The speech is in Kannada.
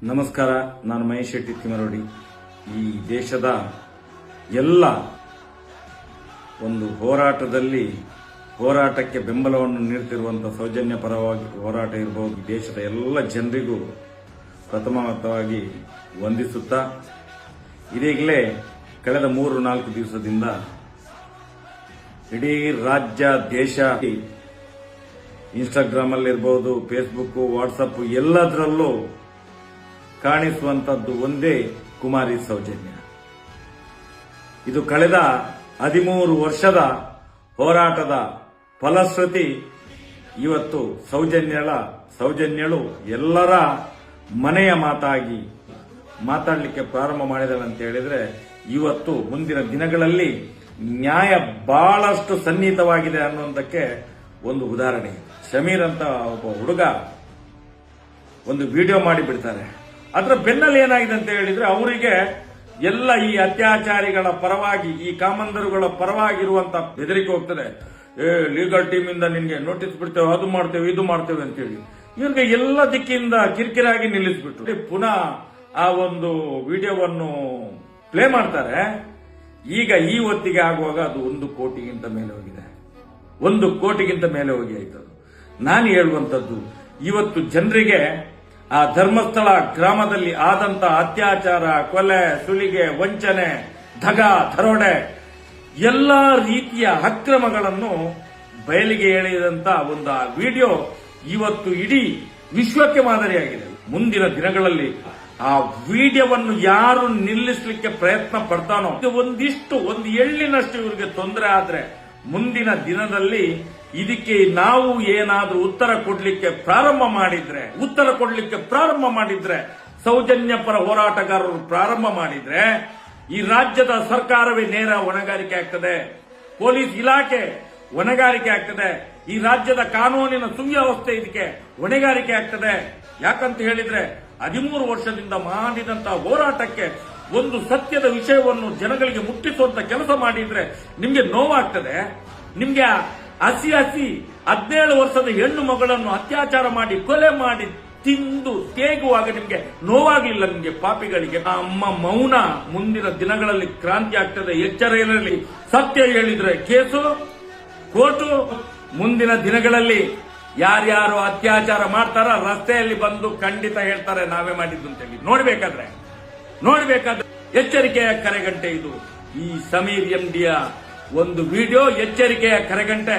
ನಮಸ್ಕಾರ, ನಾನು ಮಹೇಶ್ ಶೆಟ್ಟಿ ತಿಮರೋಡಿ. ಈ ದೇಶದ ಎಲ್ಲ ಒಂದು ಹೋರಾಟಕ್ಕೆ ಬೆಂಬಲವನ್ನು ನೀಡುತ್ತಿರುವಂತಹ ಸೌಜನ್ಯ ಪರವಾಗಿ ಹೋರಾಟ ಇರಬಹುದು. ದೇಶದ ಎಲ್ಲ ಜನರಿಗೂ ಪ್ರಥಮವಾಗಿ ವಂದಿಸುತ್ತಾ, ಇದೀಗಲೇ ಕಳೆದ 3-4 ದಿವಸದಿಂದ ಇಡೀ ರಾಜ್ಯ ದೇಶ ಇನ್ಸ್ಟಾಗ್ರಾಮ್ ಅಲ್ಲಿರಬಹುದು, ಫೇಸ್ಬುಕ್, ವಾಟ್ಸಪ್ ಎಲ್ಲದರಲ್ಲೂ ಕಾಣಿಸುವಂತದ್ದು ಒಂದೇ ಕುಮಾರಿ ಸೌಜನ್ಯ. ಇದು ಕಳೆದ 13 ವರ್ಷದ ಹೋರಾಟದ ಫಲಶ್ರುತಿ. ಇವತ್ತು ಸೌಜನ್ಯಳು ಎಲ್ಲರ ಮನೆಯ ಮಾತಾಗಿ ಮಾತಾಡಲಿಕ್ಕೆ ಪ್ರಾರಂಭ ಮಾಡಿದಳು ಅಂತ ಹೇಳಿದ್ರೆ, ಇವತ್ತು ಮುಂದಿನ ದಿನಗಳಲ್ಲಿ ನ್ಯಾಯ ಬಹಳಷ್ಟು ಸನ್ನಿಹಿತವಾಗಿದೆ ಅನ್ನುವುದಕ್ಕೆ ಒಂದು ಉದಾಹರಣೆ. ಶಮೀರ್ ಅಂತ ಒಬ್ಬ ಹುಡುಗ ಒಂದು ವಿಡಿಯೋ ಮಾಡಿ ಬಿಡ್ತಾರೆ. ಅದರ ಬೆನ್ನಲ್ಲಿ ಏನಾಗಿದೆ ಅಂತ ಹೇಳಿದ್ರೆ, ಅವರಿಗೆ ಎಲ್ಲ ಈ ಅತ್ಯಾಚಾರಿಗಳ ಪರವಾಗಿ, ಈ ಕಾಮಂದರುಗಳ ಪರವಾಗಿರುವಂತ ಬೆದರಿಕೆ ಹೋಗ್ತದೆ. ಲೀಗಲ್ ಟೀಮ್ ಇಂದ ನಿನ್ಗೆ ನೋಟಿಸ್ ಬಿಡ್ತೇವೆ, ಅದು ಮಾಡ್ತೇವೆ, ಇದು ಮಾಡ್ತೇವೆ ಅಂತೇಳಿ ಇವ್ರಿಗೆ ಎಲ್ಲ ದಿಕ್ಕಿಂದ ಕಿರಿಕಿರಾಗಿ ನಿಲ್ಲಿಸ್ಬಿಟ್ಟು ಪುನಃ ಆ ಒಂದು ವಿಡಿಯೋವನ್ನು ಪ್ಲೇ ಮಾಡ್ತಾರೆ. ಈಗ ಈ ಹೊತ್ತಿಗೆ ಆಗುವಾಗ ಅದು 1 ಕೋಟಿಗಿಂತ ಮೇಲೆ ಹೋಗಿದೆ. 1 ಕೋಟಿಗಿಂತ ಮೇಲೆ ಹೋಗಿ ಆಯ್ತು. ನಾನು ಹೇಳುವಂತದ್ದು, ಇವತ್ತು ಜನರಿಗೆ ಆ ಧರ್ಮಸ್ಥಳ ಗ್ರಾಮದಲ್ಲಿ ಆದಂತ ಅತ್ಯಾಚಾರ, ಕೊಲೆ, ಸುಲಿಗೆ, ವಂಚನೆ, ದರೋಡೆ ಎಲ್ಲಾ ರೀತಿಯ ಅಕ್ರಮಗಳನ್ನು ಬಯಲಿಗೆ ಎಳೆದಂತ ಒಂದು ಆ ವಿಡಿಯೋ ಇವತ್ತು ಇಡೀ ವಿಶ್ವಕ್ಕೆ ಮಾದರಿಯಾಗಿದೆ. ಮುಂದಿನ ದಿನಗಳಲ್ಲಿ ಆ ವಿಡಿಯೋವನ್ನು ಯಾರು ನಿಲ್ಲಿಸಲಿಕ್ಕೆ ಪ್ರಯತ್ನ ಪಡ್ತಾನೋ, ಒಂದು ಎಳ್ಳಿನಷ್ಟು ಇವರಿಗೆ ತೊಂದರೆ ಆದ್ರೆ ಮುಂದಿನ ದಿನದಲ್ಲಿ ಇದಕ್ಕೆ ನಾವು ಏನಾದ್ರೂ ಉತ್ತರ ಕೊಡ್ಲಿಕ್ಕೆ ಪ್ರಾರಂಭ ಮಾಡಿದ್ರೆ ಸೌಜನ್ಯ ಪರ ಹೋರಾಟಗಾರರು ಪ್ರಾರಂಭ ಮಾಡಿದ್ರೆ ಈ ರಾಜ್ಯದ ಸರ್ಕಾರವೇ ನೇರ ಹೊಣೆಗಾರಿಕೆ ಆಗ್ತದೆ, ಪೊಲೀಸ್ ಇಲಾಖೆ ಹೊಣೆಗಾರಿಕೆ ಆಗ್ತದೆ, ಈ ರಾಜ್ಯದ ಕಾನೂನಿನ ಸುವ್ಯವಸ್ಥೆ ಇದಕ್ಕೆ ಹೊಣೆಗಾರಿಕೆ ಆಗ್ತದೆ. ಯಾಕಂತ ಹೇಳಿದ್ರೆ 13 ವರ್ಷದಿಂದ ಮಾಡಿದಂತಹ ಹೋರಾಟಕ್ಕೆ ಒಂದು ಸತ್ಯದ ವಿಷಯವನ್ನು ಜನಗಳಿಗೆ ಮುಟ್ಟಿಸುವಂತ ಕೆಲಸ ಮಾಡಿದ್ರೆ ನಿಮ್ಗೆ ನೋವಾಗ್ತದೆ. ನಿಮ್ಗೆ ಹಸಿ 17 ವರ್ಷದ ಹೆಣ್ಣು ಮಗಳನ್ನು ಅತ್ಯಾಚಾರ ಮಾಡಿ, ಕೊಲೆ ಮಾಡಿ, ತಿಂದು ತೇಗುವಾಗ ನಿಮ್ಗೆ ನೋವಾಗಲಿಲ್ಲ? ನಿಮ್ಗೆ ಪಾಪಿಗಳಿಗೆ ಅಮ್ಮ ಮೌನ ಮುಂದಿನ ದಿನಗಳಲ್ಲಿ ಕ್ರಾಂತಿ ಆಗ್ತದೆ. ಎಚ್ಚರ ಇರಲಿ. ಸತ್ಯ ಹೇಳಿದ್ರೆ ಕೇಸು, ಕೋರ್ಟು. ಮುಂದಿನ ದಿನಗಳಲ್ಲಿ ಯಾರ್ಯಾರು ಅತ್ಯಾಚಾರ ಮಾಡ್ತಾರ ರಸ್ತೆಯಲ್ಲಿ ಬಂದು ಖಂಡಿತ ಹೇಳ್ತಾರೆ ನಾವೇ ಮಾಡಿದ್ದು ಅಂತೇಳಿ. ನೋಡ್ಬೇಕಾದ್ರೆ ಎಚ್ಚರಿಕೆಯ ಕರೆಗಂಟೆ ಇದು. ಈ ಸಮೀರ್ MDಯ ಒಂದು ವಿಡಿಯೋ ಎಚ್ಚರಿಕೆಯ ಕರೆಗಂಟೆ.